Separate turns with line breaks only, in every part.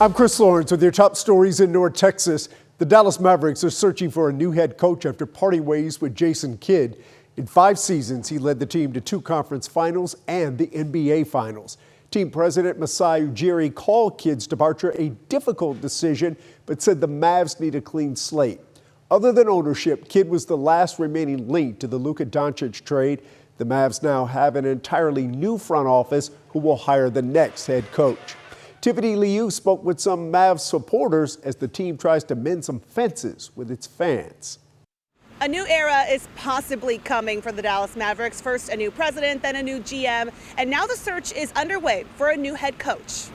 I'm Chris Lawrence with your top stories in North Texas. The Dallas Mavericks are searching for a new head coach after parting ways with Jason Kidd. In 5 seasons, he led the team to 2 conference finals and the NBA finals. Team president Masai Ujiri called Kidd's departure a difficult decision, but said the Mavs need a clean slate. Other than ownership, Kidd was the last remaining link to the Luka Doncic trade. The Mavs now have an entirely new front office who will hire the next head coach. Tiffany Liu spoke with some Mavs supporters as the team tries to mend some fences with its fans.
A new era is possibly coming for the Dallas Mavericks. First a new president, then a new GM, and now the search is underway for a new head coach.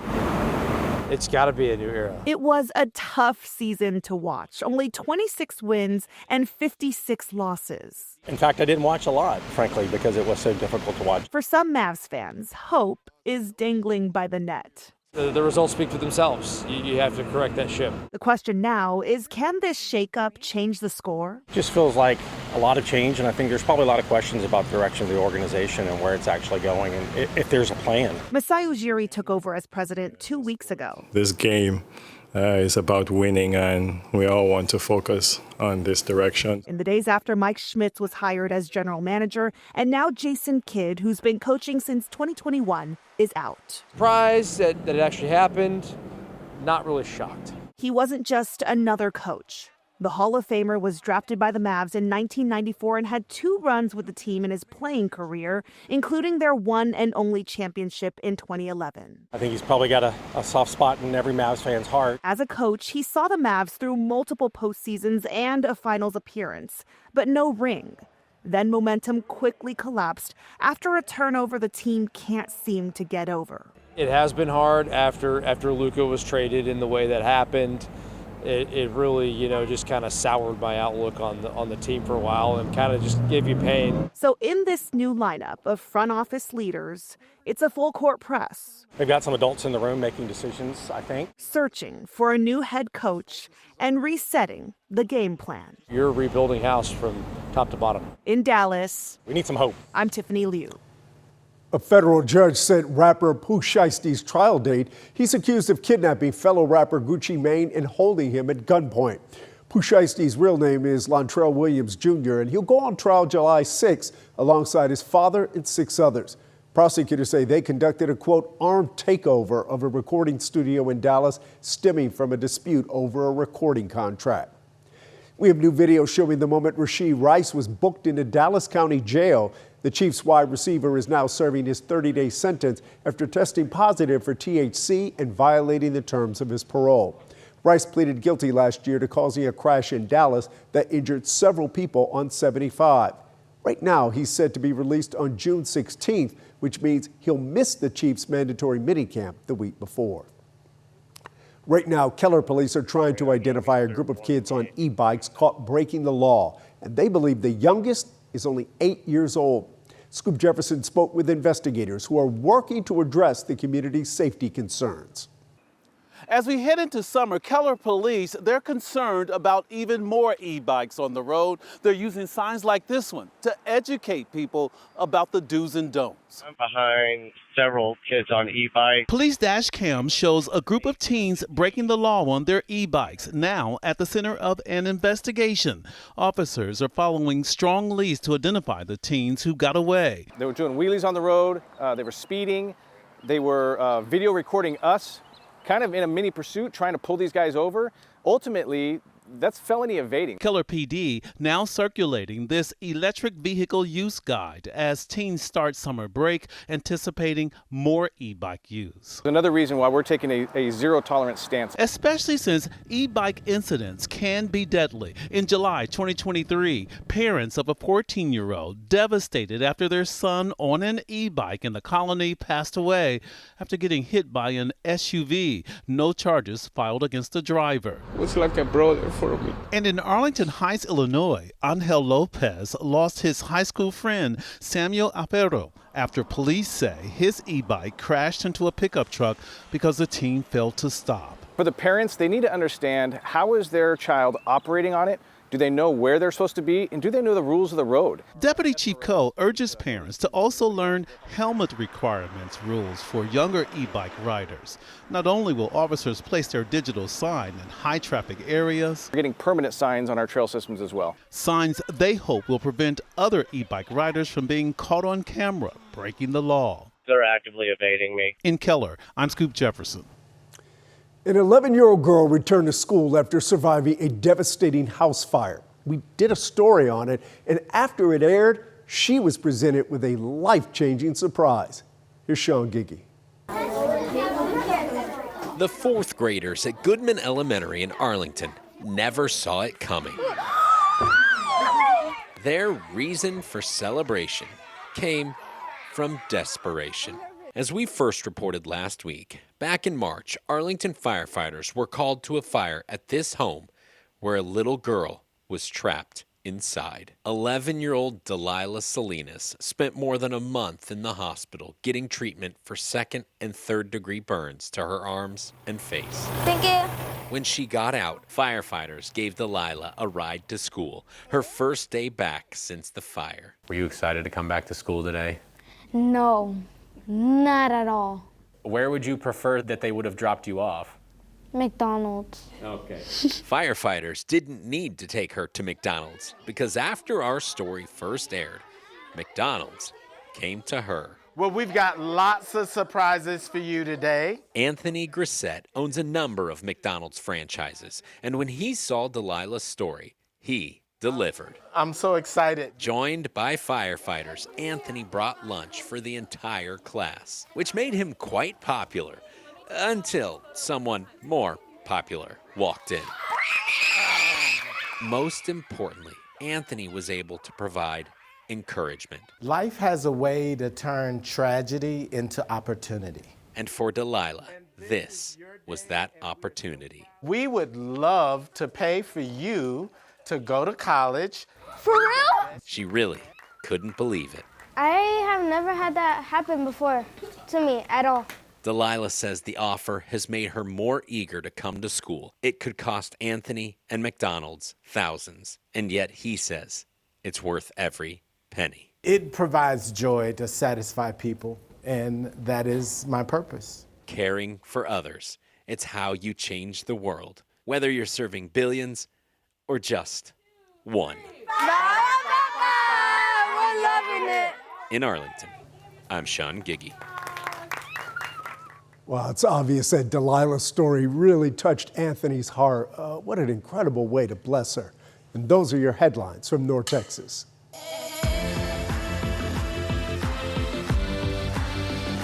It's got to be a new era.
It was a tough season to watch. Only 26 wins and 56 losses.
In fact, I didn't watch a lot, frankly, because it was so difficult to watch.
For some Mavs fans, hope is dangling by the net.
The results speak for themselves. You have to correct that ship.
The question now is, can this shakeup change the score?
It just feels like a lot of change, and I think there's probably a lot of questions about the direction of the organization and where it's actually going, and if there's a plan.
Masai Ujiri took over as president 2 weeks ago.
This game is about winning, and we all want to focus on this direction.
In the days after Mike Schmitz was hired as general manager, and now Jason Kidd, who's been coaching since 2021, is out.
Surprised that it actually happened, not really shocked.
He wasn't just another coach. The Hall of Famer was drafted by the Mavs in 1994 and had 2 runs with the team in his playing career, including their one and only championship in 2011.
I think he's probably got a soft spot in every Mavs fan's heart.
As a coach, he saw the Mavs through multiple postseasons and a finals appearance, but no ring. Then momentum quickly collapsed after a turnover the team can't seem to get over.
It has been hard after Luka was traded in the way that happened. It really, just kind of soured my outlook on the team for a while and kind of just gave you pain.
So in this new lineup of front office leaders, it's a full court press.
They've got some adults in the room making decisions, I think.
Searching for a new head coach and resetting the game plan.
You're a rebuilding house from top to bottom.
In Dallas,
we need some hope.
I'm Tiffany Liu.
A federal judge set rapper Pooh Shiesty's trial date. He's accused of kidnapping fellow rapper Gucci Mane and holding him at gunpoint. Pooh Shiesty's real name is Lontrell Williams Jr., and he'll go on trial July 6 alongside his father and 6 others. Prosecutors say they conducted a, quote, armed takeover of a recording studio in Dallas stemming from a dispute over a recording contract. We have new video showing the moment Rashee Rice was booked into Dallas County Jail. The Chiefs wide receiver is now serving his 30-day sentence after testing positive for THC and violating the terms of his parole. Rice pleaded guilty last year to causing a crash in Dallas that injured several people on 75. Right now, he's set to be released on June 16th, which means he'll miss the Chiefs' mandatory minicamp the week before. Right now, Keller police are trying to identify a group of kids on e-bikes caught breaking the law, and they believe the youngest is only 8 years old. Scoop Jefferson spoke with investigators who are working to address the community's safety concerns.
As we head into summer, Keller police, they're concerned about even more e-bikes on the road. They're using signs like this one to educate people about the do's and don'ts.
I'm behind several kids on e-bikes.
Police dash cam shows a group of teens breaking the law on their e-bikes, now at the center of an investigation. Officers are following strong leads to identify the teens who got away.
They were doing wheelies on the road, they were speeding, they were video recording us, kind of in a mini pursuit, trying to pull these guys over. Ultimately, that's felony evading.
Keller PD now circulating this electric vehicle use guide as teens start summer break, anticipating more e-bike use.
Another reason why we're taking a zero tolerance stance.
Especially since e-bike incidents can be deadly. In July 2023, parents of a 14-year-old devastated after their son on an e-bike in the colony passed away after getting hit by an SUV. No charges filed against the driver.
It was like a brother for me.
And in Arlington Heights, Illinois, Angel Lopez lost his high school friend Samuel Apero after police say his e-bike crashed into a pickup truck because the teen failed to stop.
For the parents, they need to understand how is their child operating on it Do they know where they're supposed to be? And do they know the rules of the road?
Deputy Chief Cole urges parents to also learn helmet requirements rules for younger e-bike riders. Not only will officers place their digital sign in high traffic areas,
We're getting permanent signs on our trail systems as well.
signs they hope will prevent other e-bike riders from being caught on camera breaking the law.
They're actively evading me.
In Keller, I'm Scoop Jefferson.
An 11-year-old girl returned to school after surviving a devastating house fire. We did a story on it, and after it aired, she was presented with a life-changing surprise. Here's Sean Giggy.
The fourth graders at Goodman Elementary in Arlington never saw it coming. Their reason for celebration came from desperation. As we first reported last week, back in March, Arlington firefighters were called to a fire at this home where a little girl was trapped inside. 11-year-old Delilah Salinas spent more than a month in the hospital getting treatment for second and third degree burns to her arms and face.
Thank you.
When she got out, firefighters gave Delilah a ride to school, her first day back since the fire.
Were you excited to come back to school today?
No, not at all.
Where would you prefer that they would have dropped you off?
McDonald's.
Okay.
Firefighters didn't need to take her to McDonald's because after our story first aired, McDonald's came to her.
Well, we've got lots of surprises for you today.
Anthony Grissett owns a number of McDonald's franchises, and when he saw Delilah's story, he delivered.
I'm so excited.
Joined by firefighters, Anthony brought lunch for the entire class, which made him quite popular until someone more popular walked in. Most importantly, Anthony was able to provide encouragement.
Life has a way to turn tragedy into opportunity.
And for Delilah, this was that opportunity.
We would love to pay for you to go to college.
For real?
She really couldn't believe it.
I have never had that happen before to me at all.
Delilah says the offer has made her more eager to come to school. It could cost Anthony and McDonald's thousands, and yet he says it's worth every penny.
It provides joy to satisfy people, and that is my purpose.
Caring for others. It's how you change the world, whether you're serving billions or just one.
We're loving it.
In Arlington, I'm Sean Giggy.
Well, it's obvious that Delilah's story really touched Anthony's heart. What an incredible way to bless her. And those are your headlines from North Texas.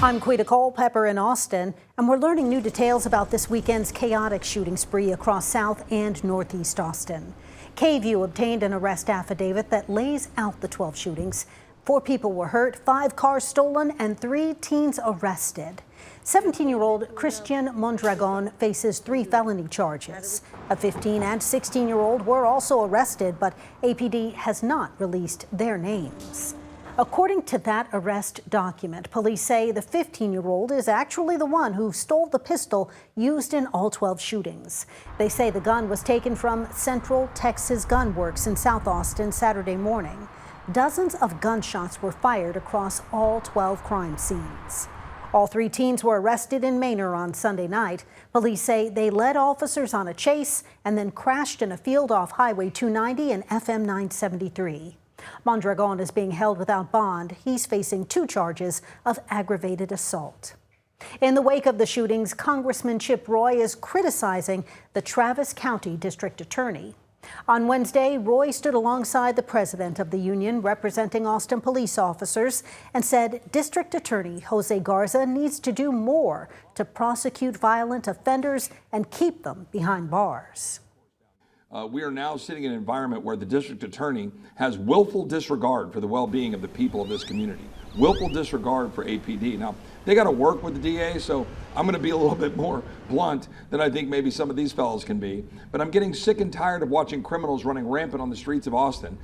I'm Quita Culpepper in Austin, and we're learning new details about this weekend's chaotic shooting spree across South and Northeast Austin. KVUE obtained an arrest affidavit that lays out the 12 shootings. 4 people were hurt, 5 cars stolen, and 3 teens arrested. 17-year-old Christian Mondragon faces 3 felony charges. A 15 and 16-year-old were also arrested, but APD has not released their names. According to that arrest document, police say the 15-year-old is actually the one who stole the pistol used in all 12 shootings. They say the gun was taken from Central Texas Gun Works in South Austin Saturday morning. Dozens of gunshots were fired across all 12 crime scenes. All 3 teens were arrested in Manor on Sunday night. Police say they led officers on a chase and then crashed in a field off Highway 290 and FM 973. Mondragon is being held without bond. He's facing 2 charges of aggravated assault. In the wake of the shootings, Congressman Chip Roy is criticizing the Travis County District Attorney. On Wednesday, Roy stood alongside the president of the union representing Austin police officers and said District Attorney Jose Garza needs to do more to prosecute violent offenders and keep them behind bars.
We are now sitting in an environment where the district attorney has willful disregard for the well-being of the people of this community, willful disregard for APD. Now, they got to work with the DA, so I'm going to be a little bit more blunt than I think maybe some of these fellows can be. But I'm getting sick and tired of watching criminals running rampant on the streets of Austin.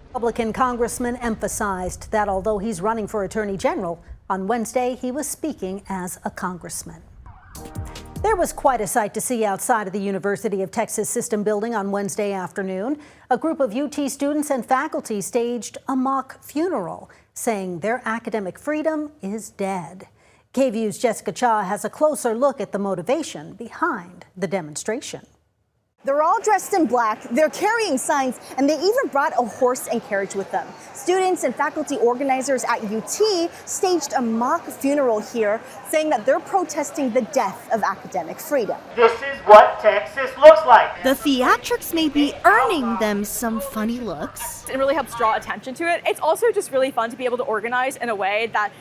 Republican congressman emphasized that although he's running for attorney general, on Wednesday he was speaking as a congressman. There was quite a sight to see outside of the University of Texas System building on Wednesday afternoon. A group of UT students and faculty staged a mock funeral, saying their academic freedom is dead. KVU's Jessica Cha has a closer look at the motivation behind the demonstration.
They're all dressed in black, they're carrying signs, and they even brought a horse and carriage with them. Students and faculty organizers at UT staged a mock funeral here, saying that they're protesting the death of academic freedom.
This is what Texas looks like.
The theatrics may be earning them some funny looks.
It really helps draw attention to it. It's also just really fun to be able to organize in a way that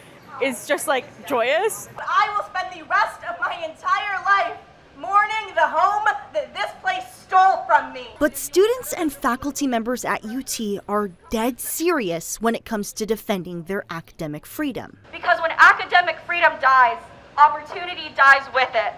is just like joyous.
I will spend the rest of my entire life mourning the home that this place stole from me.
But students and faculty members at UT are dead serious when it comes to defending their academic freedom.
Because when academic freedom dies, opportunity dies with it.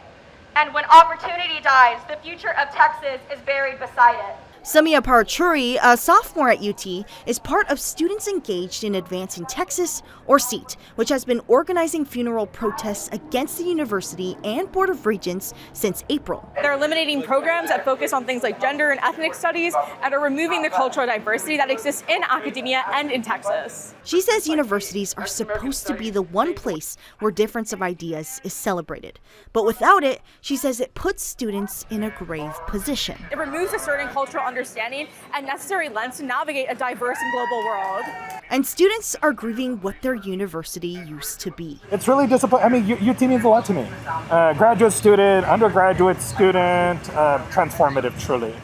And when opportunity dies, the future of Texas is buried beside it.
Samia Parachuri, a sophomore at UT, is part of Students Engaged in Advancing Texas, or SEAT, which has been organizing funeral protests against the university and Board of Regents since April.
They're eliminating programs that focus on things like gender and ethnic studies and are removing the cultural diversity that exists in academia and in Texas.
She says universities are supposed to be the one place where difference of ideas is celebrated. But without it, she says it puts students in a grave position.
It removes a certain cultural understanding and necessary lens to navigate a diverse and global world.
And students are grieving what their university used to be.
It's really disappointing. I mean, UT means a lot to me. Graduate student, undergraduate student, transformative truly.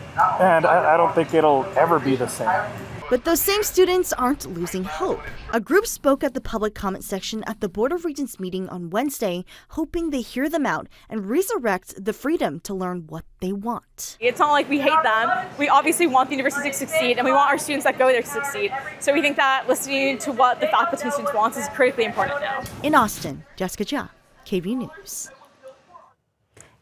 And I don't think it'll ever be the same.
But those same students aren't losing hope. A group spoke at the public comment section at the Board of Regents meeting on Wednesday, hoping they hear them out and resurrect the freedom to learn what they want.
It's not like we hate them. We obviously want the university to succeed, and we want our students that go there to succeed. So we think that listening to what the faculty and students want is critically important now.
In Austin, Jessica Cha, KVU News.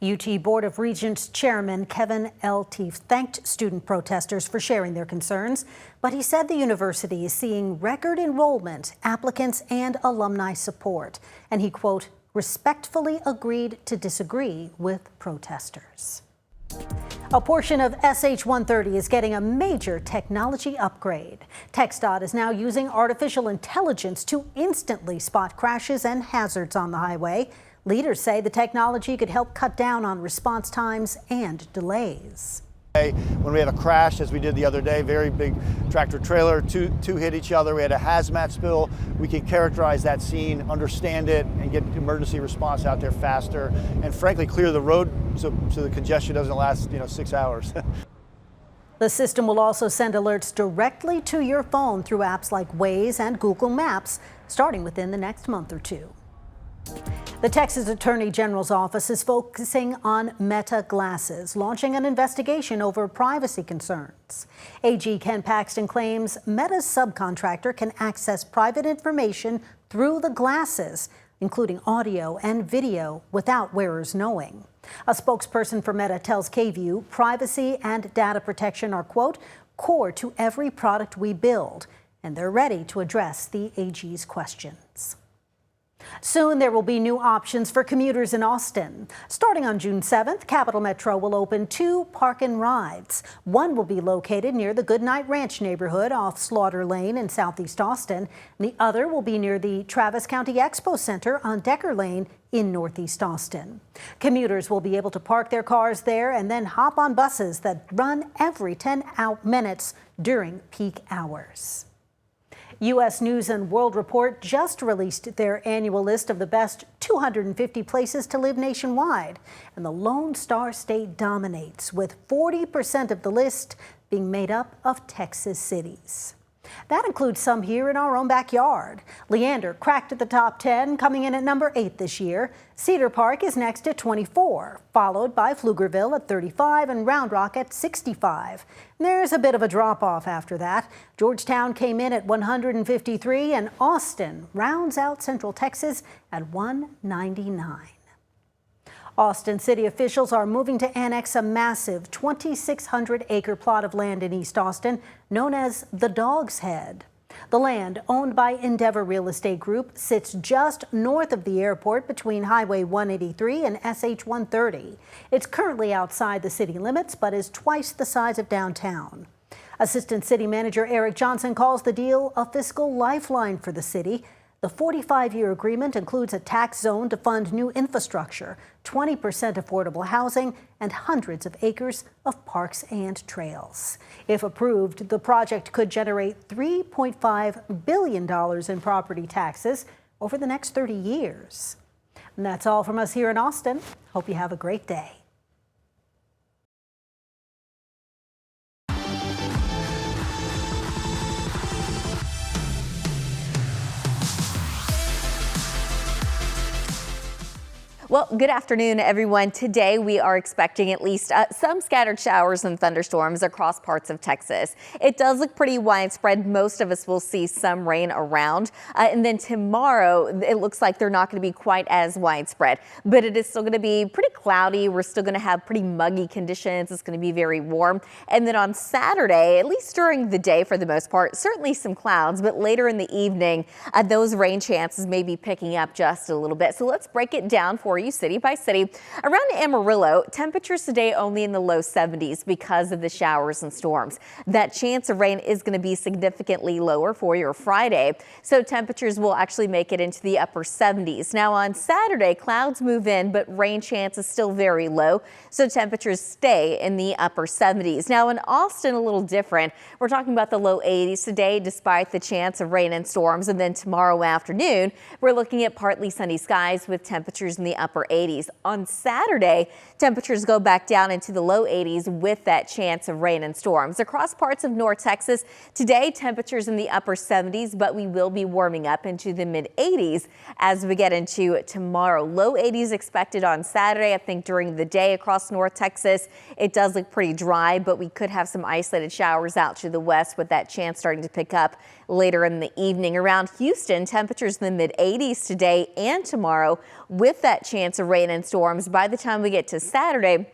UT Board of Regents Chairman Kevin L. Teef thanked student protesters for sharing their concerns, but he said the university is seeing record enrollment, applicants, and alumni support. And he, quote, respectfully agreed to disagree with protesters. A portion of SH-130 is getting a major technology upgrade. TxDOT is now using artificial intelligence to instantly spot crashes and hazards on the highway. Leaders say the technology could help cut down on response times and delays.
When we had a crash, as we did the other day, very big tractor trailer, two hit each other. We had a hazmat spill. We can characterize that scene, understand it, and get emergency response out there faster, and frankly clear the road so the congestion doesn't last 6 hours.
The system will also send alerts directly to your phone through apps like Waze and Google Maps, starting within the next month or two. The Texas Attorney General's office is focusing on Meta glasses, launching an investigation over privacy concerns. AG Ken Paxton claims Meta's subcontractor can access private information through the glasses, including audio and video, without wearers knowing. A spokesperson for Meta tells KVU privacy and data protection are, quote, core to every product we build, and they're ready to address the AG's questions. Soon there will be new options for commuters in Austin. Starting on June 7th, Capital Metro will open 2 park and rides. One will be located near the Goodnight Ranch neighborhood off Slaughter Lane in southeast Austin. The other will be near the Travis County Expo Center on Decker Lane in northeast Austin. Commuters will be able to park their cars there and then hop on buses that run every 10 minutes during peak hours. U.S. News and World Report just released their annual list of the best 250 places to live nationwide, and the Lone Star State dominates, with 40% of the list being made up of Texas cities. That includes some here in our own backyard. Leander cracked at the top 10, coming in at number 8 this year. Cedar Park is next at 24, followed by Pflugerville at 35 and Round Rock at 65. There's a bit of a drop-off after that. Georgetown came in at 153, and Austin rounds out Central Texas at 199. Austin city officials are moving to annex a massive 2,600-acre plot of land in East Austin known as the Dog's Head. The land, owned by Endeavor Real Estate Group, sits just north of the airport between Highway 183 and SH 130. It's currently outside the city limits, but is twice the size of downtown. Assistant City Manager Eric Johnson calls the deal a fiscal lifeline for the city. The 45-year agreement includes a tax zone to fund new infrastructure, 20% affordable housing, and hundreds of acres of parks and trails. If approved, the project could generate $3.5 billion in property taxes over the next 30 years. And that's all from us here in Austin. Hope you have a great day.
Well, good afternoon, everyone. Today, we are expecting at least some scattered showers and thunderstorms across parts of Texas. It does look pretty widespread. Most of us will see some rain around. And then tomorrow, it looks like they're not going to be quite as widespread, but it is still going to be pretty cloudy. We're still going to have pretty muggy conditions. It's going to be very warm. And then on Saturday, at least during the day for the most part, certainly some clouds, but later in the evening, those rain chances may be picking up just a little bit. So let's break it down for you city by city. Around Amarillo, temperatures today only in the low 70s because of the showers and storms. That chance of rain is going to be significantly lower for your Friday, so temperatures will actually make it into the upper 70s. Now on Saturday, clouds move in, but rain chance is still very low, so temperatures stay in the upper 70s. Now in Austin, a little different. We're talking about the low 80s today despite the chance of rain and storms, and then tomorrow afternoon, we're looking at partly sunny skies with temperatures in the upper 80s. On Saturday, temperatures go back down into the low 80s with that chance of rain and storms. Across parts of North Texas, today temperatures in the upper 70s, but we will be warming up into the mid 80s as we get into tomorrow. Low 80s expected on Saturday. I think during the day across North Texas, it does look pretty dry, but we could have some isolated showers out to the west with that chance starting to pick up later in the evening. Around Houston, temperatures in the mid 80s today and tomorrow with that chance of rain and storms. By the time we get to Saturday,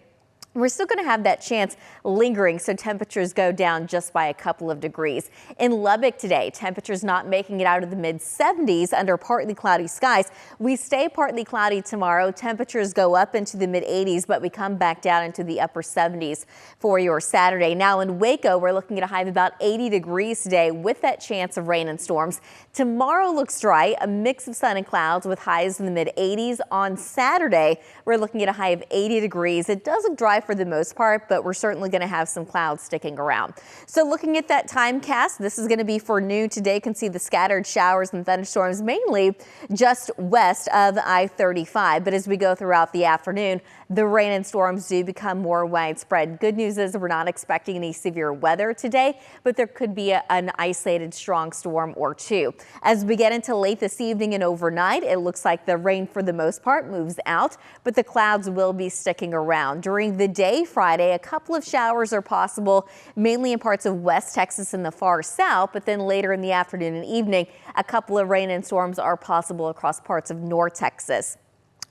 we're still going to have that chance lingering, so temperatures go down just by a couple of degrees. In Lubbock today, temperatures not making it out of the mid 70s under partly cloudy skies. We stay partly cloudy tomorrow. Temperatures go up into the mid 80s, but we come back down into the upper 70s for your Saturday. Now in Waco, we're looking at a high of about 80 degrees today with that chance of rain and storms. Tomorrow looks dry, a mix of sun and clouds with highs in the mid 80s. On Saturday, we're looking at a high of 80 degrees. It does look dry for the most part, but we're certainly going to have some clouds sticking around. So looking at that time cast, this is going to be for noon today. You can see the scattered showers and thunderstorms mainly just west of I-35. But as we go throughout the afternoon, the rain and storms do become more widespread. Good news is we're not expecting any severe weather today, but there could be an isolated strong storm or two. As we get into late this evening and overnight, it looks like the rain for the most part moves out, but the clouds will be sticking around. During the day Friday, a couple of showers are possible, mainly in parts of West Texas and the far south, but then later in the afternoon and evening, a couple of rain and storms are possible across parts of North Texas.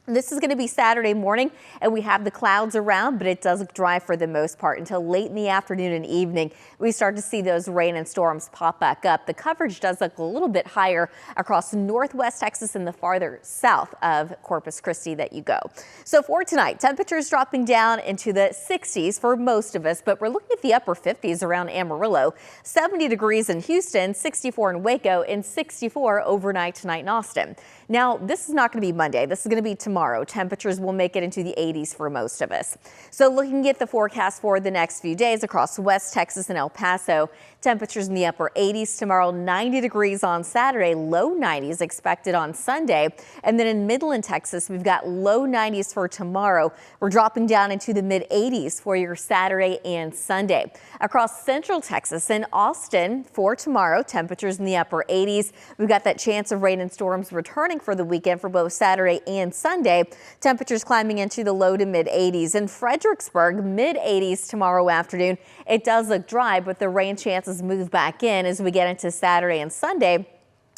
This is going to be Saturday morning, and we have the clouds around, but it does look dry for the most part until late in the afternoon and evening. We start to see those rain and storms pop back up. The coverage does look a little bit higher across northwest Texas and the farther south of Corpus Christi that you go. So for tonight, temperatures dropping down into the 60s for most of us, but we're looking at the upper 50s around Amarillo, 70 degrees in Houston, 64 in Waco, and 64 overnight tonight in Austin. Now, this is not going to be Monday. This is going to be tomorrow. Temperatures will make it into the 80s for most of us. So looking at the forecast for the next few days across West Texas and El Paso, temperatures in the upper 80s tomorrow, 90 degrees on Saturday, low 90s expected on Sunday. And then in Midland, Texas, we've got low 90s for tomorrow. We're dropping down into the mid 80s for your Saturday and Sunday. Across Central Texas and Austin for tomorrow, temperatures in the upper 80s. We've got that chance of rain and storms returning for the weekend for both Saturday and Sunday. Temperatures climbing into the low to mid 80s. In Fredericksburg, mid 80s tomorrow afternoon. It does look dry, but the rain chances move back in as we get into Saturday and Sunday.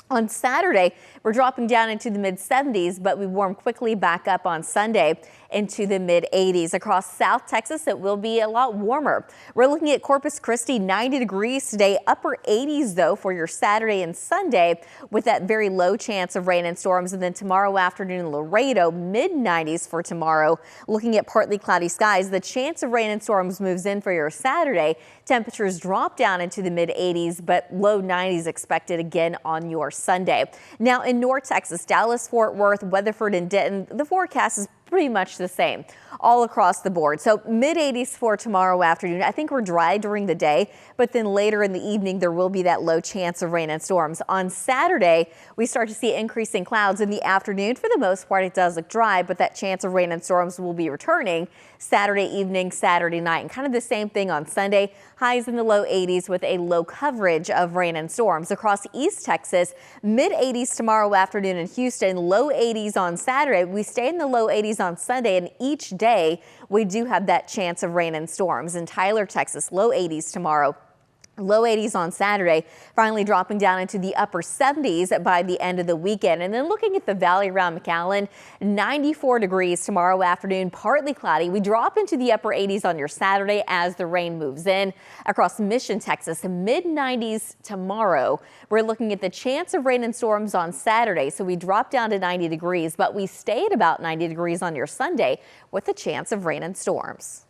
On Saturday, we're dropping down into the mid 70s, but we warm quickly back up on Sunday. into the mid-80s. Across South Texas, it will be a lot warmer. We're looking at Corpus Christi, 90 degrees today, upper 80s though for your Saturday and Sunday with that very low chance of rain and storms. And then tomorrow afternoon, Laredo, mid-90s for tomorrow. Looking at partly cloudy skies, the chance of rain and storms moves in for your Saturday. Temperatures drop down into the mid-80s, but low 90s expected again on your Sunday. Now in North Texas, Dallas, Fort Worth, Weatherford, and Denton, the forecast is pretty much the same all across the board. So mid-80s for tomorrow afternoon. I think we're dry during the day, but then later in the evening, there will be that low chance of rain and storms. On Saturday, we start to see increasing clouds in the afternoon. For the most part, it does look dry, but that chance of rain and storms will be returning Saturday evening, Saturday night, and kind of the same thing on Sunday. Highs in the low 80s with a low coverage of rain and storms. Across East Texas, mid-80s tomorrow afternoon in Houston, low 80s on Saturday. We stay in the low 80s on Sunday, and each day we do have that chance of rain and storms. In Tyler, Texas, low 80s tomorrow. Low 80s on Saturday, finally dropping down into the upper 70s by the end of the weekend. And then looking at the valley around McAllen, 94 degrees tomorrow afternoon, partly cloudy. We drop into the upper 80s on your Saturday as the rain moves in. Across Mission, Texas, mid-90s tomorrow. We're looking at the chance of rain and storms on Saturday, so we drop down to 90 degrees, but we stay at about 90 degrees on your Sunday with the chance of rain and storms.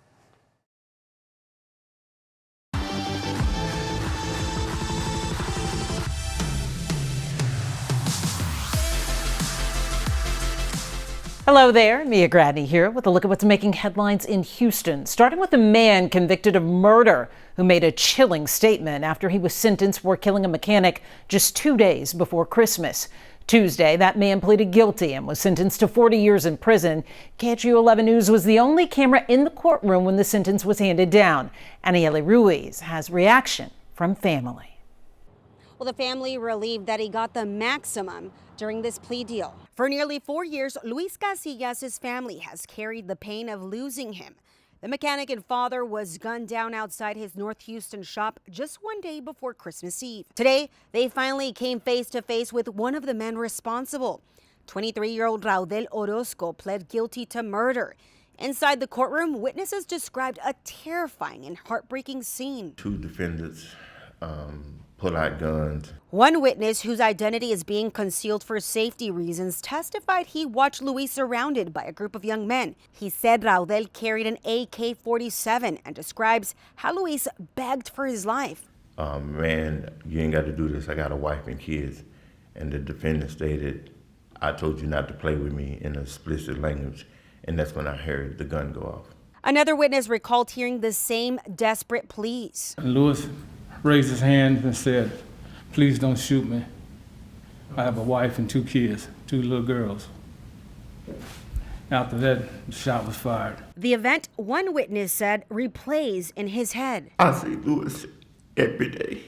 Hello there, Mia Gradney here with a look at what's making headlines in Houston, starting with a man convicted of murder who made a chilling statement after he was sentenced for killing a mechanic just 2 days before Christmas. Tuesday, that man pleaded guilty and was sentenced to 40 years in prison. KHU 11 News was the only camera in the courtroom when the sentence was handed down. Aniele Ruiz has reaction from family.
Well, the family relieved that he got the maximum during this plea deal. For nearly 4 years, Luis Casillas' family has carried the pain of losing him. The mechanic and father was gunned down outside his North Houston shop just 1 day before Christmas Eve. Today, they finally came face to face with one of the men responsible. 23-year-old Raudel Orozco pled guilty to murder. Inside the courtroom, witnesses described a terrifying and heartbreaking scene.
Two defendants pull out guns.
One witness, whose identity is being concealed for safety reasons, testified he watched Luis surrounded by a group of young men. He said Raudel carried an AK-47 and describes how Luis begged for his life.
Man, you ain't got to do this. I got a wife and kids. And the defendant stated, I told you not to play with me in explicit language. And that's when I heard the gun go off.
Another witness recalled hearing the same desperate pleas.
Luis raised his hand and said, please don't shoot me. I have a wife and 2 kids, 2 little girls. After that, the shot was fired.
The event, one witness said, replays in his head.
I see Luis every day.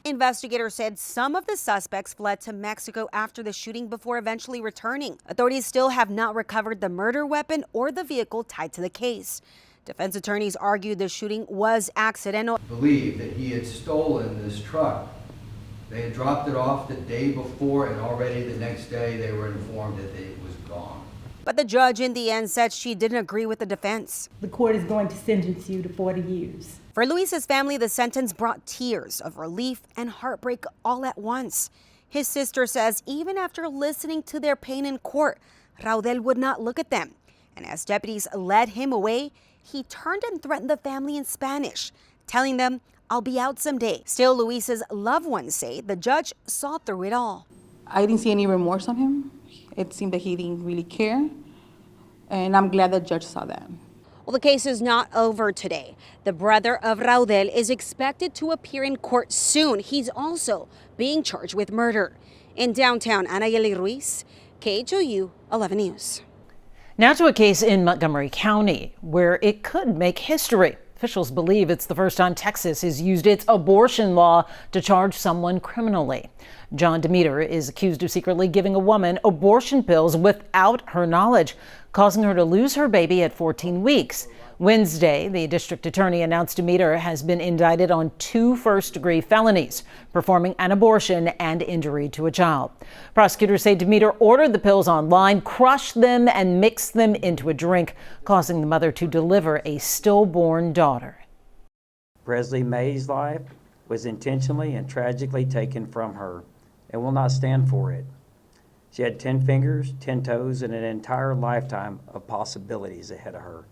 Investigators said some of the suspects fled to Mexico after the shooting before eventually returning. Authorities still have not recovered the murder weapon or the vehicle tied to the case. Defense attorneys argued the shooting was accidental.
Believe that he had stolen this truck. They had dropped it off the day before, and already the next day they were informed that it was gone.
But the judge in the end said she didn't agree with the defense.
The court is going to sentence you to 40 years.
For Luis's family, the sentence brought tears of relief and heartbreak all at once. His sister says even after listening to their pain in court, Raudel would not look at them. And as deputies led him away, he turned and threatened the family in Spanish, telling them, I'll be out someday. Still, Luis's loved ones say the judge saw through it all.
I didn't see any remorse on him. It seemed that he didn't really care. And I'm glad the judge saw that.
Well, the case is not over today. The brother of Raudel is expected to appear in court soon. He's also being charged with murder. In downtown Aniele Ruiz, KHOU 11 News.
Now to a case in Montgomery County where it could make history. Officials believe it's the first time Texas has used its abortion law to charge someone criminally. John Demeter is accused of secretly giving a woman abortion pills without her knowledge, causing her to lose her baby at 14 weeks. Wednesday, the district attorney announced Demeter has been indicted on 2 first-degree felonies, performing an abortion and injury to a child. Prosecutors say Demeter ordered the pills online, crushed them, and mixed them into a drink, causing the mother to deliver a stillborn daughter.
Presley May's life was intentionally and tragically taken from her and will not stand for it. She had 10 fingers, 10 toes, and an entire lifetime of possibilities ahead of her.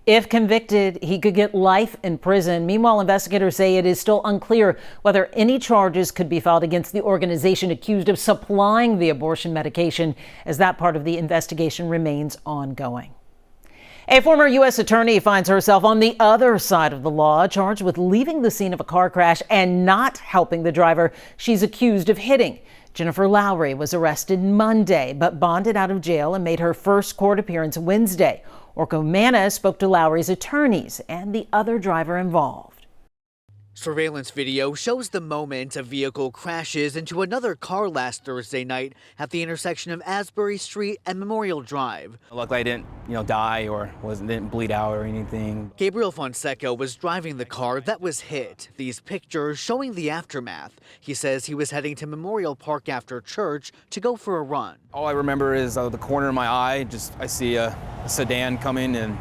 If convicted, he could get life in prison. Meanwhile, investigators say it is still unclear whether any charges could be filed against the organization accused of supplying the abortion medication, as that part of the investigation remains ongoing. A former U.S. attorney finds herself on the other side of the law, charged with leaving the scene of a car crash and not helping the driver she's accused of hitting. Jennifer Lowry was arrested Monday, but bonded out of jail and made her first court appearance Wednesday. Orko Manna spoke to Lowry's attorneys and the other driver involved.
Surveillance video shows the moment a vehicle crashes into another car last Thursday night at the intersection of Asbury Street and Memorial Drive.
Luckily I didn't, die or didn't bleed out or anything.
Gabriel Fonseca was driving the car that was hit. These pictures showing the aftermath. He says he was heading to Memorial Park after church to go for a run.
All I remember is the corner of my eye, I see a sedan coming and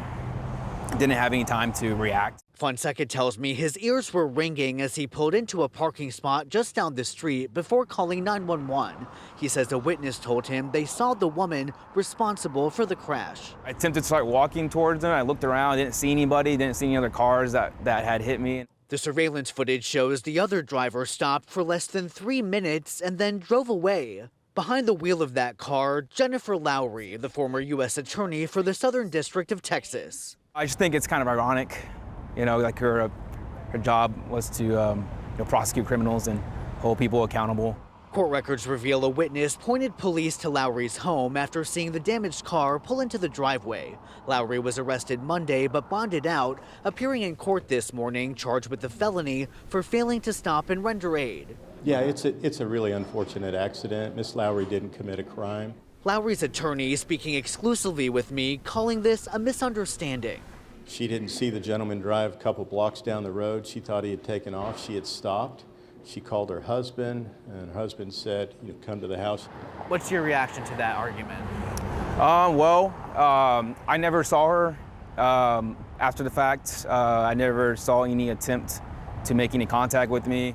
didn't have any time to react.
Fonseca tells me his ears were ringing as he pulled into a parking spot just down the street before calling 911. He says a witness told him they saw the woman responsible for the crash.
I attempted to start walking towards them. I looked around, didn't see anybody, didn't see any other cars that had hit me.
The surveillance footage shows the other driver stopped for less than 3 minutes and then drove away. Behind the wheel of that car, Jennifer Lowry, the former U.S. attorney for the Southern District of Texas.
I just think it's kind of ironic. Like her job was to prosecute criminals and hold people accountable.
Court records reveal a witness pointed police to Lowry's home after seeing the damaged car pull into the driveway. Lowry was arrested Monday but bonded out, appearing in court this morning charged with a felony for failing to stop and render aid.
Yeah, it's a really unfortunate accident. Miss Lowry didn't commit a crime.
Lowry's attorney speaking exclusively with me, calling this a misunderstanding.
She didn't see the gentleman drive a couple blocks down the road. She thought he had taken off. She had stopped. She called her husband, and her husband said, come to the house.
What's your reaction to that argument?
I never saw her after the fact. I never saw any attempt to make any contact with me.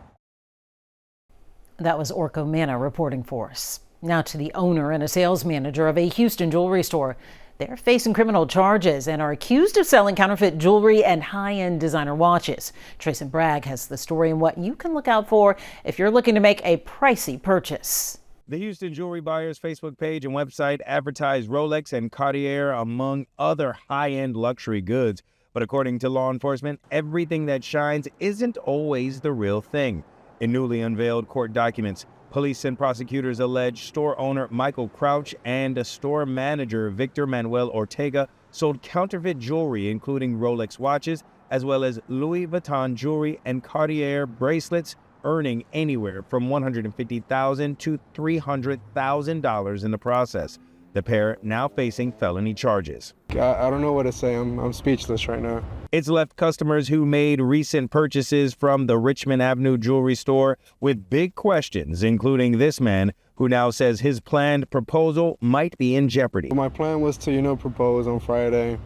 That was Orko Manna reporting for us. Now to the owner and a sales manager of a Houston jewelry store. They're facing criminal charges and are accused of selling counterfeit jewelry and high-end designer watches. Trace and Bragg has the story and what you can look out for if you're looking to make a pricey purchase.
The Houston Jewelry Buyers Facebook page and website advertise Rolex and Cartier among other high-end luxury goods. But according to law enforcement, everything that shines isn't always the real thing. In newly unveiled court documents, police and prosecutors allege store owner Michael Crouch and a store manager Victor Manuel Ortega sold counterfeit jewelry, including Rolex watches, as well as Louis Vuitton jewelry and Cartier bracelets, earning anywhere from $150,000 to $300,000 in the process. The pair now facing felony charges.
I don't know what to say. I'm speechless right now.
It's left customers who made recent purchases from the Richmond Avenue jewelry store with big questions, including this man who now says his planned proposal might be in jeopardy.
My plan was to, propose on Friday,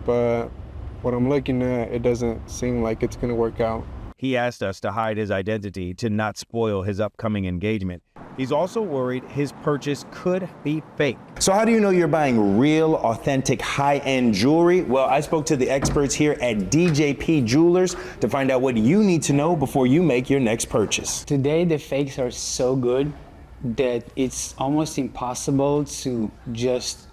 but what I'm looking at, it doesn't seem like it's going to work out.
He asked us to hide his identity to not spoil his upcoming engagement. He's also worried his purchase could be fake.
So how do you know you're buying real, authentic, high-end jewelry? Well, I spoke to the experts here at DJP Jewelers to find out what you need to know before you make your next purchase.
Today, the fakes are so good that it's almost impossible to just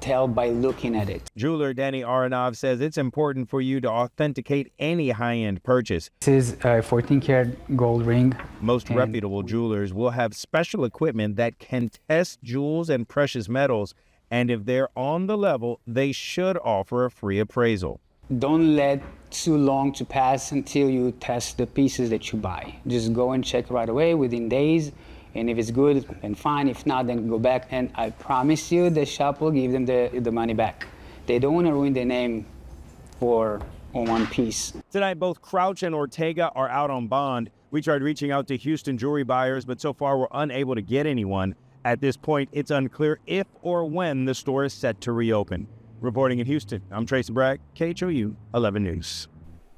tell by looking at it.
Jeweler Danny Aronov says it's important for you to authenticate any high-end purchase.
This is a 14-karat gold ring.
Most reputable jewelers will have special equipment that can test jewels and precious metals, and if they're on the level, they should offer a free appraisal.
Don't let too long to pass until you test the pieces that you buy. Just go and check right away within days. And if it's good, then fine. If not, then go back. And I promise you, the shop will give them the money back. They don't want to ruin the name for one piece.
Tonight, both Crouch and Ortega are out on bond. We tried reaching out to Houston jewelry buyers, but so far we're unable to get anyone. At this point, it's unclear if or when the store is set to reopen. Reporting in Houston, I'm Tracy Bragg, KHOU 11 News.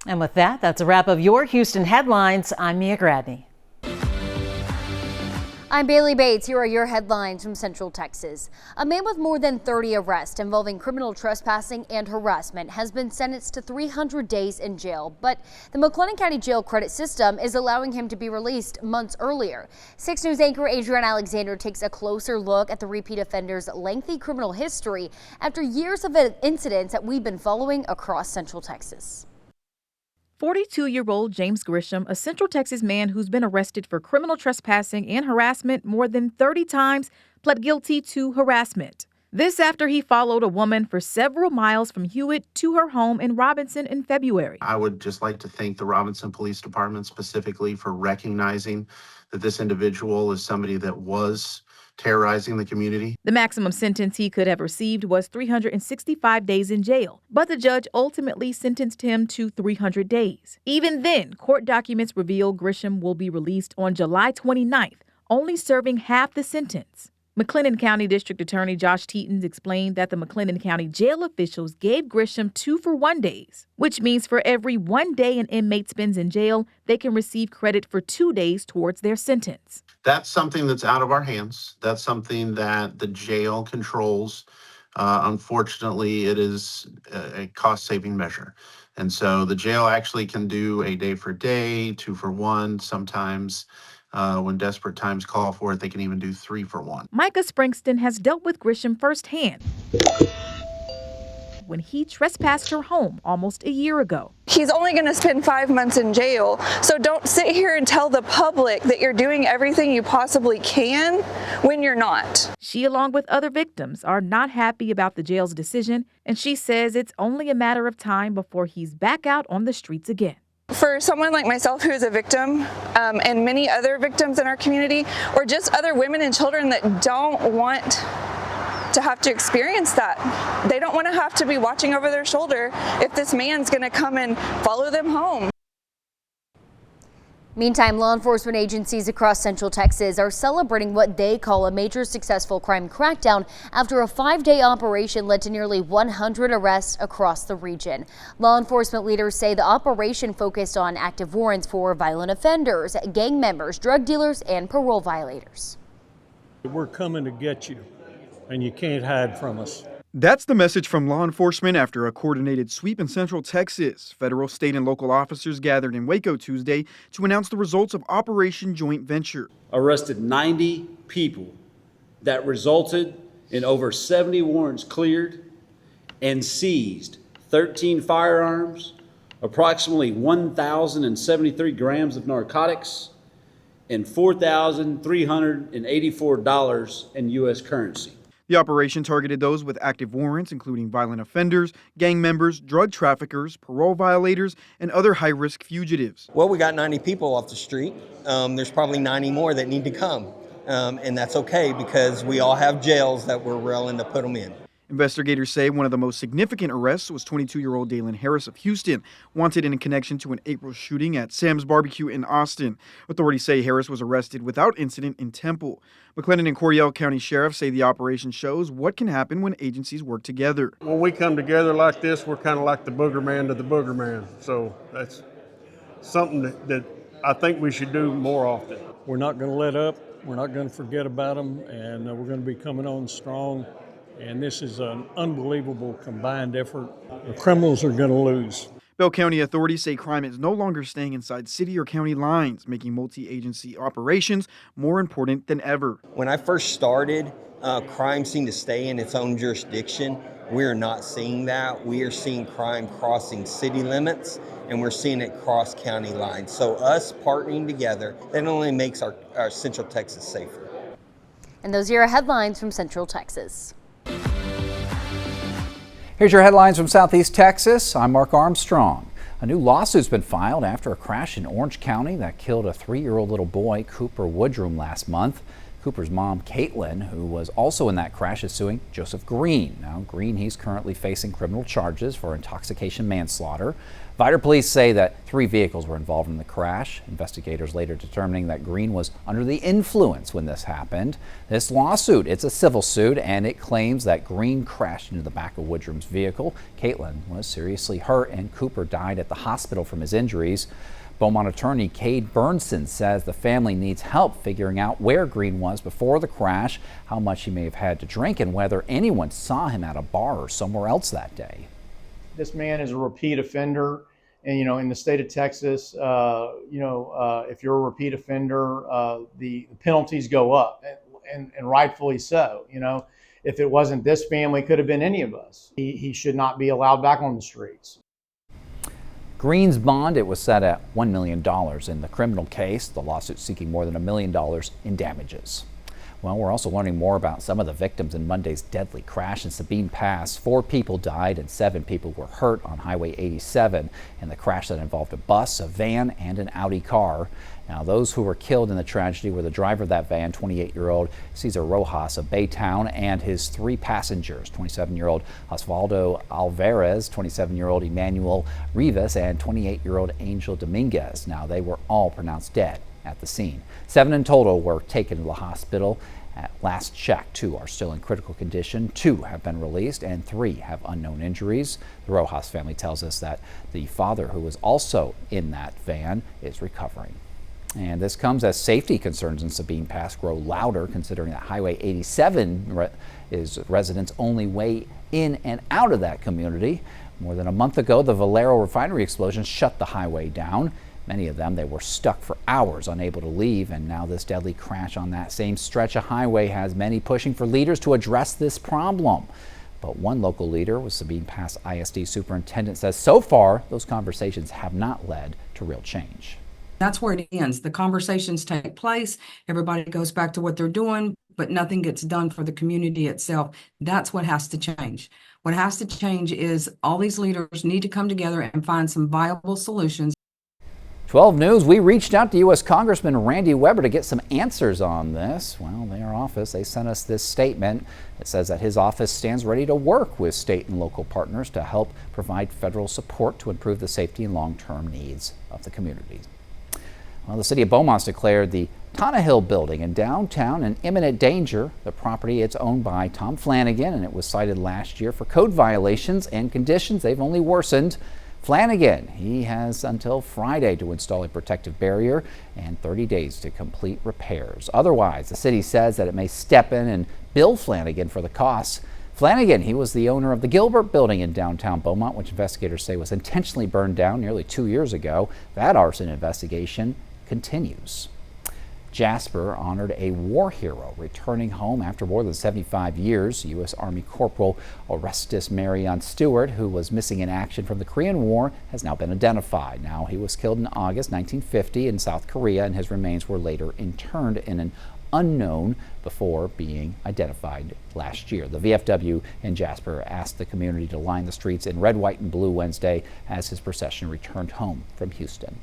And with that, that's a wrap of your Houston headlines. I'm Mia Gradney.
I'm Bailey Bates. Here are your headlines from Central Texas. A man with more than 30 arrests involving criminal trespassing and harassment has been sentenced to 300 days in jail, but the McLennan County jail credit system is allowing him to be released months earlier. 6 News anchor Adrian Alexander takes a closer look at the repeat offender's lengthy criminal history after years of incidents that we've been following across Central Texas.
42-year-old James Grisham, a Central Texas man who's been arrested for criminal trespassing and harassment more than 30 times, pled guilty to harassment. This after he followed a woman for several miles from Hewitt to her home in Robinson in February.
I would just like to thank the Robinson Police Department specifically for recognizing that this individual is somebody that was terrorizing the community.
The maximum sentence he could have received was 365 days in jail, but the judge ultimately sentenced him to 300 days. Even then, court documents reveal Grisham will be released on July 29th, only serving half the sentence. McLennan County District Attorney Josh Teetons explained that the McLennan County jail officials gave Grisham 2-for-1 days, which means for every 1 day an inmate spends in jail, they can receive credit for 2 days towards their sentence.
That's something that's out of our hands. That's something that the jail controls. Unfortunately, it is a cost-saving measure. And so the jail actually can do a day for day, 2-for-1, sometimes. When desperate times call for it, they can even do 3-for-1.
Micah Springston has dealt with Grisham firsthand when he trespassed her home almost a year ago.
He's only going to spend 5 months in jail, so don't sit here and tell the public that you're doing everything you possibly can when you're not.
She, along with other victims, are not happy about the jail's decision, and she says it's only a matter of time before he's back out on the streets again.
For someone like myself who is a victim, and many other victims in our community, or just other women and children that don't want to have to experience that. They don't want to have to be watching over their shoulder if this man's going to come and follow them home.
Meantime, law enforcement agencies across Central Texas are celebrating what they call a major successful crime crackdown after a 5-day operation led to nearly 100 arrests across the region. Law enforcement leaders say the operation focused on active warrants for violent offenders, gang members, drug dealers, and parole violators.
We're coming to get you, and you can't hide from us.
That's the message from law enforcement after a coordinated sweep in Central Texas. Federal, state, and local officers gathered in Waco Tuesday to announce the results of Operation Joint Venture.
Arrested 90 people that resulted in over 70 warrants cleared and seized 13 firearms, approximately 1,073 grams of narcotics, and $4,384 in U.S. currency.
The operation targeted those with active warrants, including violent offenders, gang members, drug traffickers, parole violators, and other high-risk fugitives.
Well, we got 90 people off the street. There's probably 90 more that need to come, and that's okay because we all have jails that we're willing to put them in.
Investigators say one of the most significant arrests was 22-year-old Dalen Harris of Houston, wanted in connection to an April shooting at Sam's Barbecue in Austin. Authorities say Harris was arrested without incident in Temple. McLennan and Coryell County sheriffs say the operation shows what can happen when agencies work together.
When we come together like this, we're kind of like the booger man to the booger man. So that's something that I think we should do more often. We're not going to let up. We're not going to forget about them, and we're going to be coming on strong. And this is an unbelievable combined effort. The criminals are going to lose.
Bell County authorities say crime is no longer staying inside city or county lines, making multi-agency operations more important than ever.
When I first started, crime seemed to stay in its own jurisdiction. We're not seeing that. We are seeing crime crossing city limits, and we're seeing it cross county lines. So us partnering together, that only makes our Central Texas safer.
And those are your headlines from Central Texas.
Here's your headlines from Southeast Texas. I'm Mark Armstrong. A new lawsuit's been filed after a crash in Orange County that killed a 3-year-old little boy, Cooper Woodrum, last month. Cooper's mom, Caitlin, who was also in that crash, is suing Joseph Green. Now, Green, he's currently facing criminal charges for intoxication manslaughter. Vidor police say that 3 vehicles were involved in the crash. Investigators later determining that Green was under the influence when this happened. This lawsuit, it's a civil suit, and it claims that Green crashed into the back of Woodrum's vehicle. Caitlin was seriously hurt, and Cooper died at the hospital from his injuries. Beaumont attorney Cade Burnson says the family needs help figuring out where Green was before the crash, how much he may have had to drink, and whether anyone saw him at a bar or somewhere else that day.
This man is a repeat offender, and in the state of Texas, if you're a repeat offender, the penalties go up, and rightfully so. If it wasn't this family, it could have been any of us. He should not be allowed back on the streets.
Green's bond, it was set at $1 million in the criminal case. The lawsuit seeking more than $1 million in damages. Well, we're also learning more about some of the victims in Monday's deadly crash in Sabine Pass. 4 people died and 7 people were hurt on Highway 87 in the crash that involved a bus, a van, and an Audi car. Now, those who were killed in the tragedy were the driver of that van, 28-year-old Cesar Rojas of Baytown, and his 3 passengers, 27-year-old Osvaldo Alvarez, 27-year-old Emmanuel Rivas, and 28-year-old Angel Dominguez. Now, they were all pronounced dead at the scene. 7 in total were taken to the hospital. At last check, 2 are still in critical condition, 2 have been released, and 3 have unknown injuries. The Rojas family tells us that the father, who was also in that van, is recovering. And this comes as safety concerns in Sabine Pass grow louder, considering that Highway 87 is residents' only way in and out of that community. More than a month ago, the Valero refinery explosion shut the highway down. Many of them, they were stuck for hours, unable to leave, and now this deadly crash on that same stretch of highway has many pushing for leaders to address this problem. But one local leader with Sabine Pass ISD superintendent says so far those conversations have not led to real change.
That's where it ends. The conversations take place, everybody goes back to what they're doing, but nothing gets done for the community itself. That's what has to change. What has to change is all these leaders need to come together and find some viable solutions.
12 News, we reached out to U.S. Congressman Randy Weber to get some answers on this. Well, their office, they sent us this statement. It says that his office stands ready to work with state and local partners to help provide federal support to improve the safety and long-term needs of the community. Well, the city of Beaumont's declared the Tannehill building in downtown in imminent danger. The property, it's owned by Tom Flanagan, and it was cited last year for code violations and conditions. They've only worsened. Flanagan, he has until Friday to install a protective barrier and 30 days to complete repairs. Otherwise, the city says that it may step in and bill Flanagan for the costs. Flanagan, he was the owner of the Gilbert building in downtown Beaumont, which investigators say was intentionally burned down nearly 2 years ago. That arson investigation continues. Jasper honored a war hero returning home after more than 75 years. U.S. Army Corporal Orestes Marion Stewart, who was missing in action from the Korean War, has now been identified. Now, he was killed in August 1950 in South Korea, and his remains were later interned in an unknown before being identified last year. The VFW in Jasper asked the community to line the streets in red, white, and blue Wednesday as his procession returned home from Houston.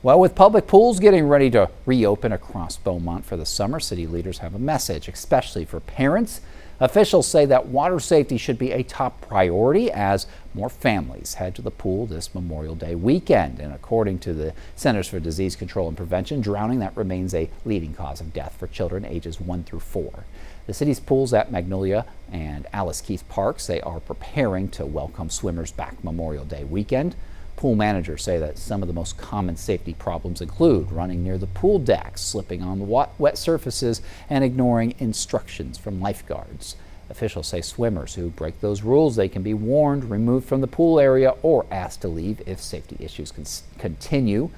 Well, with public pools getting ready to reopen across Beaumont for the summer, city leaders have a message, especially for parents. Officials say that water safety should be a top priority as more families head to the pool this Memorial Day weekend. And according to the Centers for Disease Control and Prevention, drowning, that remains a leading cause of death for children ages 1 through 4. The city's pools at Magnolia and Alice Keith Parks, they are preparing to welcome swimmers back Memorial Day weekend. Pool managers say that some of the most common safety problems include running near the pool decks, slipping on the wet surfaces, and ignoring instructions from lifeguards. Officials say swimmers who break those rules, they can be warned, removed from the pool area, or asked to leave if safety issues continue.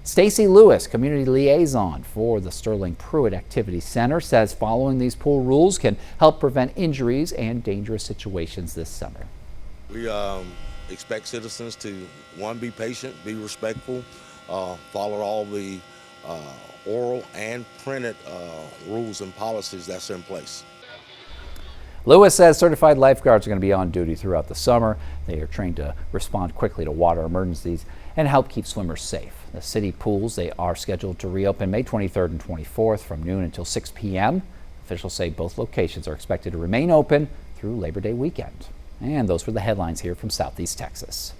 Stacy Lewis, community liaison for the Sterling Pruitt Activity Center, says following these pool rules can help prevent injuries and dangerous situations this summer.
We expect citizens to, one, be patient, be respectful, follow all the oral and printed rules and policies that's in place.
Lewis says certified lifeguards are going to be on duty throughout the summer. They are trained to respond quickly to water emergencies and help keep swimmers safe. The city pools, they are scheduled to reopen May 23rd and 24th from noon until 6 p.m. Officials say both locations are expected to remain open through Labor Day weekend. And those were the headlines here from Southeast Texas.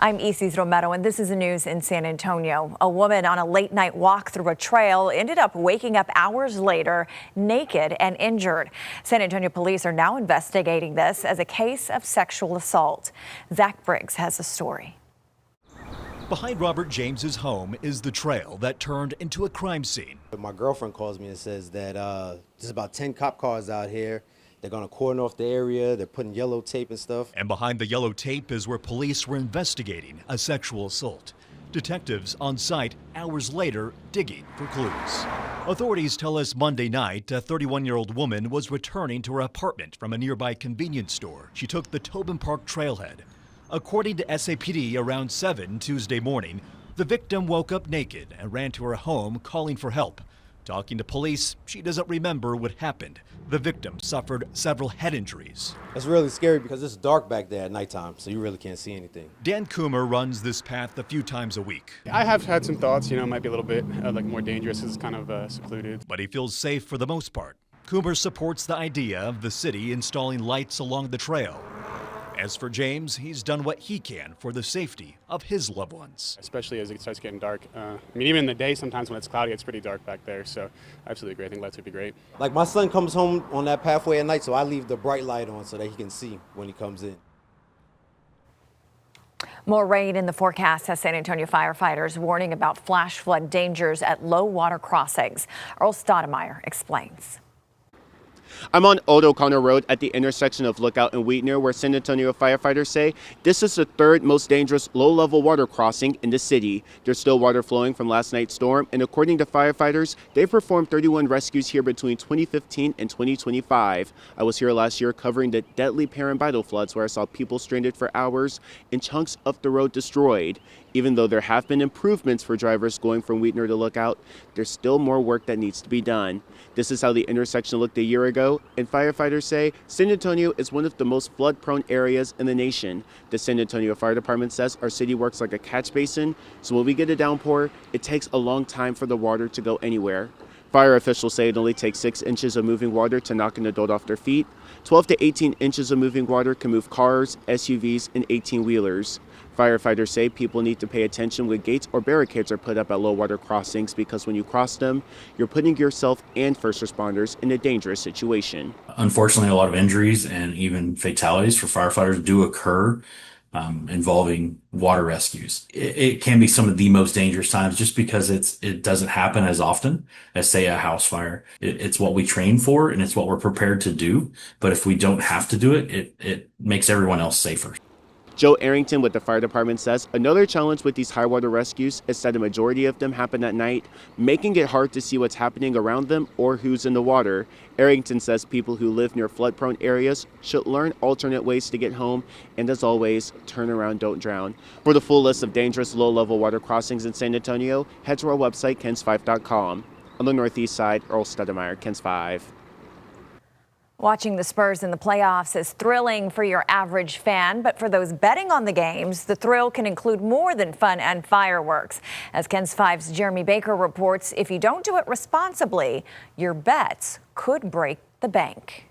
I'm Isis Romero, and this is the news in San Antonio. A woman on a late night walk through a trail ended up waking up hours later naked and injured. San Antonio police are now investigating this as a case of sexual assault. Zach Briggs has the story.
Behind Robert James's home is the trail that turned into a crime scene.
My girlfriend calls me and says that there's about 10 cop cars out here. They're going to cordon off the area. They're putting yellow tape and stuff.
And behind the yellow tape is where police were investigating a sexual assault. Detectives on site hours later digging for clues. Authorities tell us Monday night a 31-year-old woman was returning to her apartment from a nearby convenience store. She took the Tobin Park trailhead. According to SAPD, around 7 Tuesday morning, the victim woke up naked and ran to her home calling for help. Talking to police, she doesn't remember what happened. The victim suffered several head injuries.
It's really scary because it's dark back there at nighttime, so you really can't see anything.
Dan Coomer runs this path a few times a week.
I have had some thoughts, it might be a little bit more dangerous. It's kind of secluded.
But he feels safe for the most part. Coomer supports the idea of the city installing lights along the trail. As for James, he's done what he can for the safety of his loved ones.
Especially as it starts getting dark. Even in the day, sometimes when it's cloudy, it's pretty dark back there. So I absolutely agree. I think lights would be great.
Like my son comes home on that pathway at night, so I leave the bright light on so that he can see when he comes in.
More rain in the forecast has San Antonio firefighters warning about flash flood dangers at low water crossings. Earl Stoudemire explains.
I'm on Old O'Connor Road at the intersection of Lookout and Wheatner, where San Antonio firefighters say this is the third most dangerous low-level water crossing in the city. There's still water flowing from last night's storm, and according to firefighters, they've performed 31 rescues here between 2015 and 2025. I was here last year covering the deadly Parambital floods, where I saw people stranded for hours and chunks of the road destroyed. Even though there have been improvements for drivers going from Wheatner to Lookout, there's still more work that needs to be done. This is how the intersection looked a year ago, and firefighters say San Antonio is one of the most flood-prone areas in the nation. The San Antonio Fire Department says our city works like a catch basin, so when we get a downpour, it takes a long time for the water to go anywhere. Fire officials say it only takes 6 inches of moving water to knock an adult off their feet. 12 to 18 inches of moving water can move cars, SUVs, and 18-wheelers. Firefighters say people need to pay attention when gates or barricades are put up at low water crossings because when you cross them, you're putting yourself and first responders in a dangerous situation.
Unfortunately, a lot of injuries and even fatalities for firefighters do occur involving water rescues. It can be some of the most dangerous times just because it doesn't happen as often as, say, a house fire. It's what we train for and it's what we're prepared to do. But if we don't have to do it, it makes everyone else safer.
Joe Arrington with the fire department says another challenge with these high water rescues is that a majority of them happen at night, making it hard to see what's happening around them or who's in the water. Arrington says people who live near flood-prone areas should learn alternate ways to get home, and as always, turn around, don't drown. For the full list of dangerous low-level water crossings in San Antonio, head to our website, kens5.com. On the northeast side, Earl Stoudemire, KENS 5.
Watching the Spurs in the playoffs is thrilling for your average fan, but for those betting on the games, the thrill can include more than fun and fireworks. As KENS 5's Jeremy Baker reports, if you don't do it responsibly, your bets could break the bank.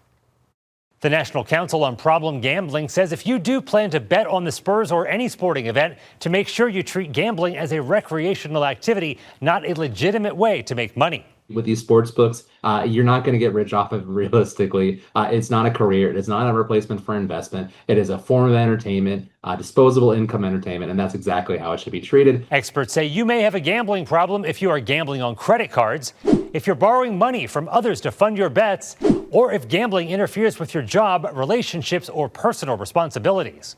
The National Council on Problem Gambling says if you do plan to bet on the Spurs or any sporting event, to make sure you treat gambling as a recreational activity, not a legitimate way to make money.
With these sports books, you're not going to get rich off of it realistically. It's not a career. It is not a replacement for investment. It is a form of entertainment, disposable income entertainment, and that's exactly how it should be treated.
Experts say you may have a gambling problem if you are gambling on credit cards, if you're borrowing money from others to fund your bets, or if gambling interferes with your job, relationships, or personal responsibilities.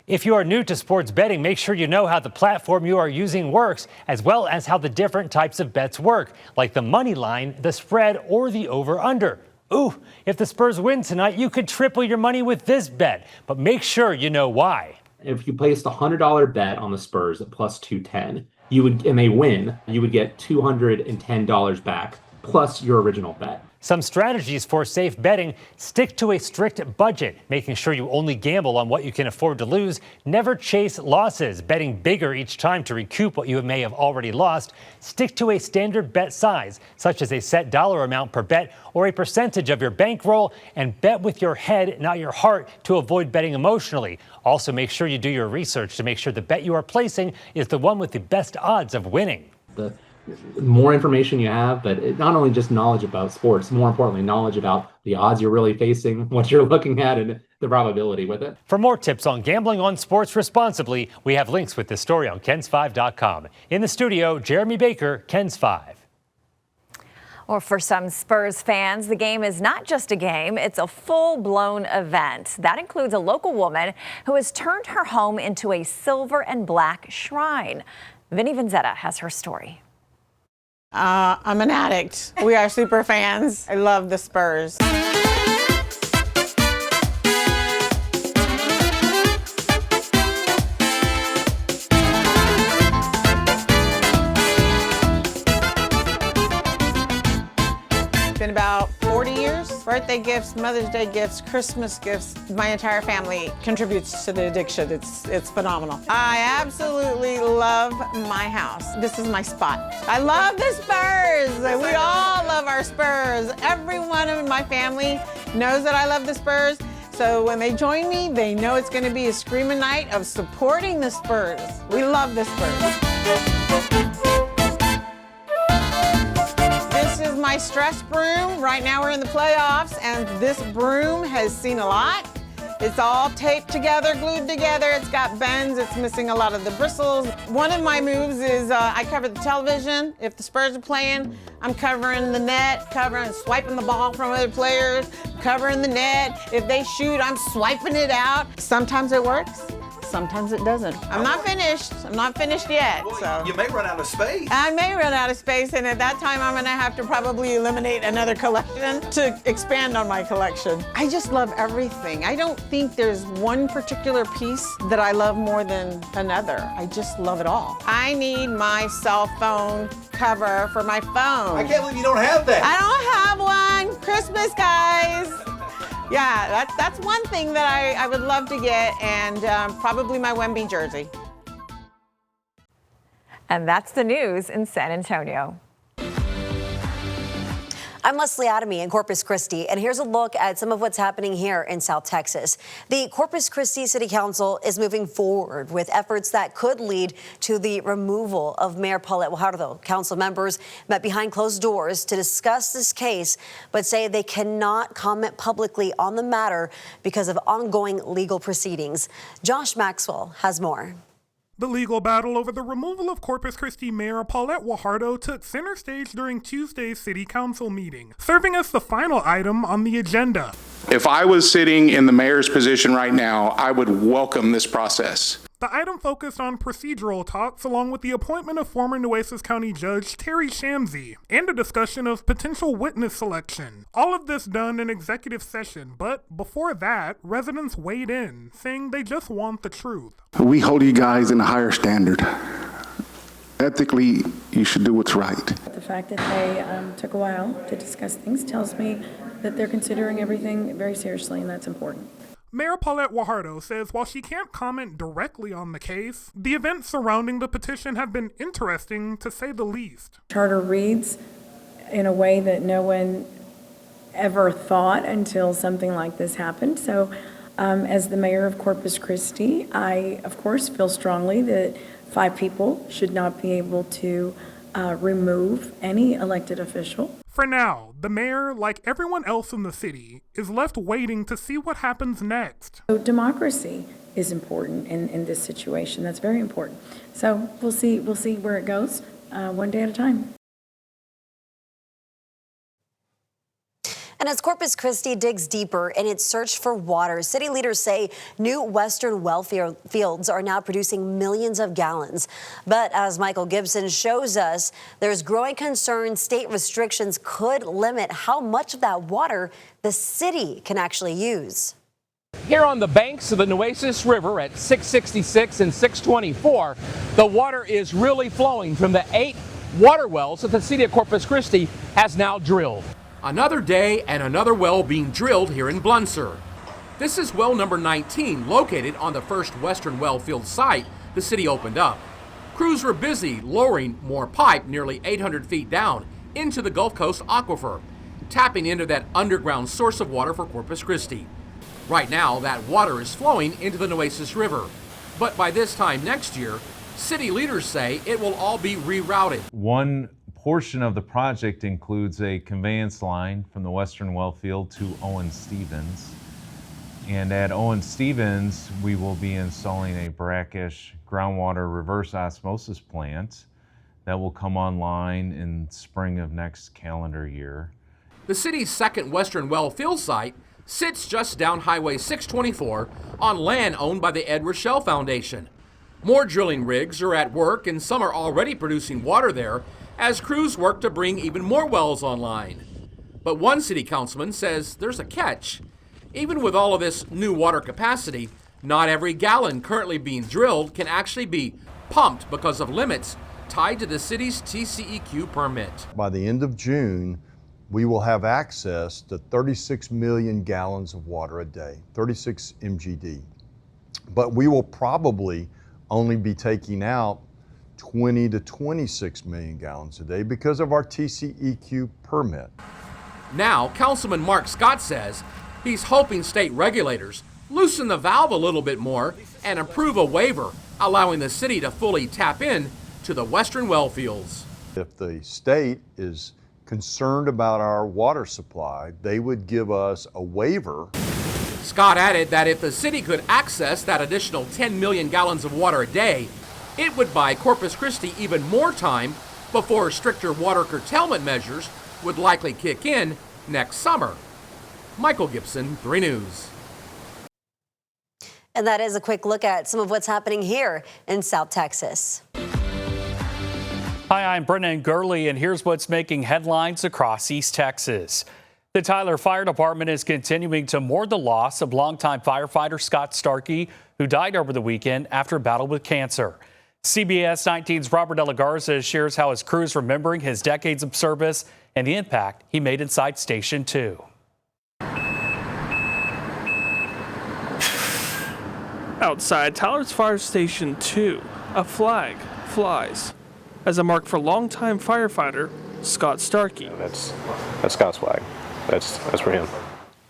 If you are new to sports betting, make sure you know how the platform you are using works, as well as how the different types of bets work, like the money line, the spread, or the over-under. Ooh, if the Spurs win tonight, you could triple your money with this bet, but make sure you know why.
If you placed a $100 bet on the Spurs at plus 210, and they win, you would get $210 back plus your original bet.
Some strategies for safe betting: stick to a strict budget, making sure you only gamble on what you can afford to lose. Never chase losses, betting bigger each time to recoup what you may have already lost. Stick to a standard bet size, such as a set dollar amount per bet or a percentage of your bankroll, and bet with your head, not your heart, to avoid betting emotionally. Also, make sure you do your research to make sure the bet you are placing is the one with the best odds of winning.
The more information you have, but not only just knowledge about sports, more importantly, knowledge about the odds you're really facing, what you're looking at, and the probability with it.
For more tips on gambling on sports responsibly, we have links with this story on KENS5.com. In the studio, Jeremy Baker, KENS 5.
Or for some Spurs fans, the game is not just a game, it's a full-blown event. That includes a local woman who has turned her home into a silver and black shrine. Vinny Vanzetta has her story.
I'm an addict. We are super fans. I love the Spurs. Been about 40 years. Birthday gifts, Mother's Day gifts, Christmas gifts. My entire family contributes to the addiction. It's phenomenal. I absolutely love my house. This is my spot. I love the Spurs. We all love our Spurs. Everyone in my family knows that I love the Spurs. So when they join me, they know it's going to be a screaming night of supporting the Spurs. We love the Spurs. This is my stress broom. Right now we're in the playoffs, and this broom has seen a lot. It's all taped together, glued together. It's got bends. It's missing a lot of the bristles. One of my moves is I cover the television. If the Spurs are playing, I'm covering the net, swiping the ball from other players, covering the net. If they shoot, I'm swiping it out. Sometimes it works. Sometimes it doesn't. I'm not finished. I'm not finished yet.
Well,
so
you may run out of space.
I may run out of space, and at that time, I'm going to have to probably eliminate another collection to expand on my collection. I just love everything. I don't think there's one particular piece that I love more than another. I just love it all. I need my cell phone cover for my phone.
I can't believe you don't have that.
I don't have one. Christmas, guys. Yeah, that's one thing that I would love to get, and probably my Wemby jersey.
And that's the news in San Antonio.
I'm Leslie Adamy in Corpus Christi, and here's a look at some of what's happening here in South Texas. The Corpus Christi City Council is moving forward with efforts that could lead to the removal of Mayor Paulette Guajardo. Council members met behind closed doors to discuss this case, but say they cannot comment publicly on the matter because of ongoing legal proceedings. Josh Maxwell has more.
The legal battle over the removal of Corpus Christi Mayor Paulette Guajardo took center stage during Tuesday's City Council meeting, serving as the final item on the agenda.
If I was sitting in the mayor's position right now, I would welcome this process.
The item focused on procedural talks along with the appointment of former Nueces County Judge Terry Shamsey and a discussion of potential witness selection. All of this done in executive session, but before that, residents weighed in, saying they just want the truth.
We hold you guys in a higher standard. Ethically, you should do what's right.
The fact that they took a while to discuss things tells me that they're considering everything very seriously, and that's important.
Mayor Paulette Guajardo says while she can't comment directly on the case, the events surrounding the petition have been interesting, to say the least.
Charter reads in a way that no one ever thought until something like this happened. So as the mayor of Corpus Christi, I, of course, feel strongly that 5 people should not be able to remove any elected official.
For now, the mayor, like everyone else in the city, is left waiting to see what happens next.
So democracy is important in this situation. That's very important. So we'll see where it goes, one day at a time.
And as Corpus Christi digs deeper in its search for water, city leaders say new Western well fields are now producing millions of gallons. But as Michael Gibson shows us, there's growing concern state restrictions could limit how much of that water the city can actually use.
Here on the banks of the Nueces River at 666 and 624, the water is really flowing from the 8 water wells that the city of Corpus Christi has now drilled.
Another day and another well being drilled here in Blunser. This is well number 19, located on the first Western well field site the city opened up. Crews were busy lowering more pipe nearly 800 feet down into the Gulf Coast aquifer, tapping into that underground source of water for Corpus Christi. Right now, that water is flowing into the Nueces River. But by this time next year, city leaders say it will all be rerouted.
One portion of the project includes a conveyance line from the Western well field to Owen Stevens. And at Owen Stevens, we will be installing a brackish groundwater reverse osmosis plant that will come online in spring of next calendar year.
The city's second Western well field site sits just down Highway 624 on land owned by the Ed Rochelle Foundation. More drilling rigs are at work and some are already producing water there as crews work to bring even more wells online. But one city councilman says there's a catch. Even with all of this new water capacity, not every gallon currently being drilled can actually be pumped because of limits tied to the city's TCEQ permit.
By the end of June, we will have access to 36 million gallons of water a day, 36 MGD. But we will probably only be taking out 20 to 26 million gallons a day because of our TCEQ permit.
Now, Councilman Mark Scott says he's hoping state regulators loosen the valve a little bit more and approve a waiver allowing the city to fully tap in to the Western well fields.
If the state is concerned about our water supply, they would give us a waiver.
Scott added that if the city could access that additional 10 million gallons of water a day, it would buy Corpus Christi even more time before stricter water curtailment measures would likely kick in next summer. Michael Gibson, 3 News.
And that is a quick look at some of what's happening here in South Texas.
Hi, I'm Brennan Gurley, and here's what's making headlines across East Texas. The Tyler Fire Department is continuing to mourn the loss of longtime firefighter Scott Starkey, who died over the weekend after a battle with cancer. CBS 19's Robert De La Garza shares how his crew is remembering his decades of service and the impact he made inside Station 2.
Outside Tyler's Fire Station 2, a flag flies as a mark for longtime firefighter Scott Starkey.
That's Scott's flag. That's for him.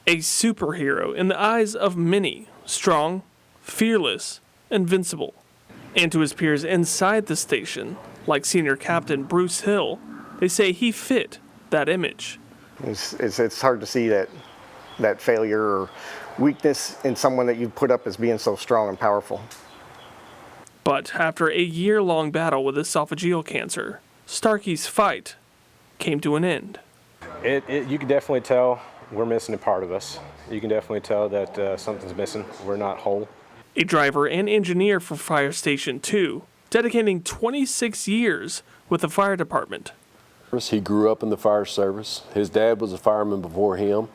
A superhero in the eyes of many, strong, fearless, invincible. And to his peers inside the station, like Senior Captain Bruce Hill, they say he fit that image.
It's hard to see that failure or weakness in someone that you put up as being so strong and powerful.
But after a year-long battle with esophageal cancer, Starkey's fight came to an end.
You can definitely tell we're missing a part of us. You can definitely tell that something's missing. We're not whole.
A driver and engineer for Fire Station 2, dedicating 26 years with the fire department.
He grew up in the fire service. His dad was a fireman before him.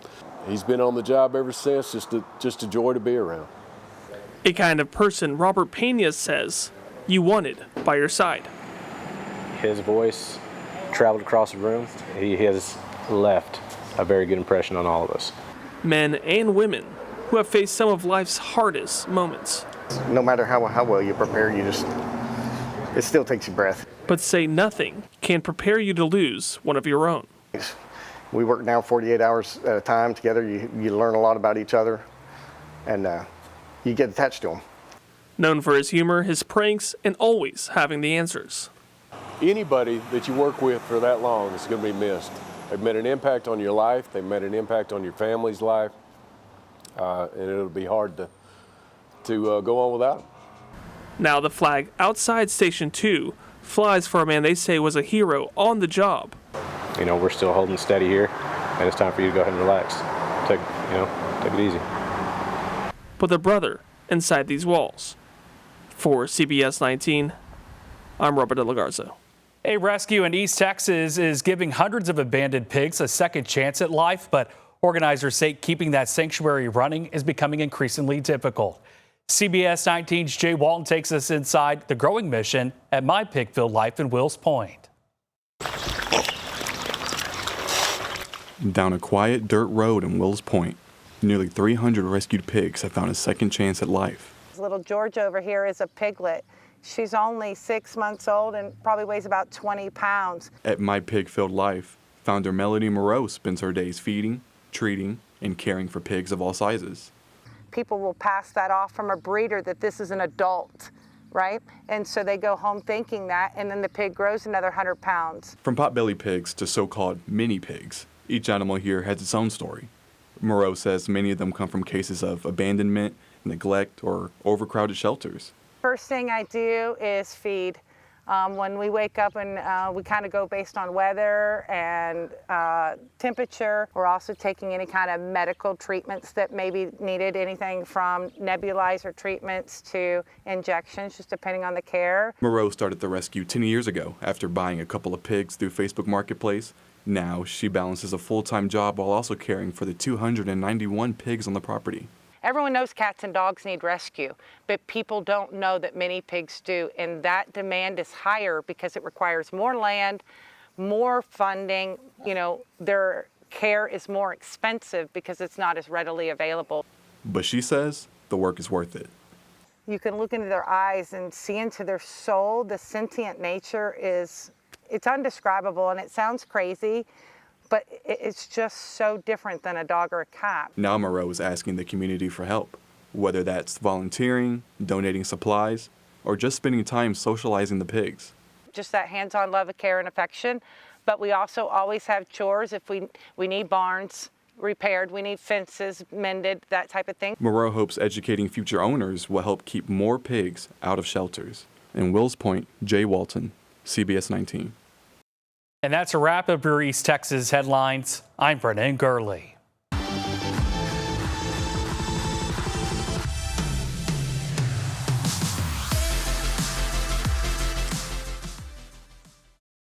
He's been on the job ever since, just a joy to be around.
A kind of person Robert Pena says you wanted by your side.
His voice traveled across the room. He has left a very good impression on all of us.
Men and women who have faced some of life's hardest moments.
No matter how well you prepare, it still takes your breath.
But say nothing can prepare you to lose one of your own.
We work now 48 hours at a time together. You learn a lot about each other, and you get attached to them.
Known for his humor, his pranks, and always having the answers.
Anybody that you work with for that long is going to be missed. They've made an impact on your life. They've made an impact on your family's life, and it'll be hard to go on without them.
Now the flag outside Station 2 flies for a man they say was a hero on the job.
You know, we're still holding steady here, and it's time for you to go ahead and relax. Take it easy.
But the brother inside these walls. For CBS 19, I'm Robert De La Garza.
A rescue in East Texas is giving hundreds of abandoned pigs a second chance at life, but
Organizers say keeping that sanctuary running is becoming increasingly difficult. CBS 19's Jay Walton takes us inside the growing mission at My Pig-Filled Life in Wills Point.
Down a quiet dirt road in Wills Point, nearly 300 rescued pigs have found a second chance at life.
Little George over here is a piglet. She's only 6 months old and probably weighs about 20 pounds.
At My Pig-Filled Life, founder Melody Moreau spends her days feeding, treating, and caring for pigs of all sizes.
People will pass that off from a breeder that this is an adult, right? And so they go home thinking that, and then the pig grows another 100 pounds.
From potbelly pigs to so-called mini pigs, each animal here has its own story. Moreau says many of them come from cases of abandonment, neglect, or overcrowded shelters.
First thing I do is feed. When we wake up and we kind of go based on weather and temperature. We're also taking any kind of medical treatments that may be needed, anything from nebulizer treatments to injections, just depending on the care.
Moreau started the rescue 10 years ago after buying a couple of pigs through Facebook Marketplace. Now she balances a full-time job while also caring for the 291 pigs on the property.
Everyone knows cats and dogs need rescue, but people don't know that many pigs do, and that demand is higher because it requires more land, more funding. You know, their care is more expensive because it's not as readily available.
But she says the work is worth it.
You can look into their eyes and see into their soul. The sentient nature it's undescribable, and it sounds crazy, but it's just so different than a dog or a cat.
Now Moreau is asking the community for help, whether that's volunteering, donating supplies, or just spending time socializing the pigs.
Just that hands-on love, care, and affection, but we also always have chores. If we need barns repaired, we need fences mended, that type of thing.
Moreau hopes educating future owners will help keep more pigs out of shelters. In Wills Point, Jay Walton, CBS 19.
And that's a wrap of your East Texas headlines. I'm Brennan Gurley.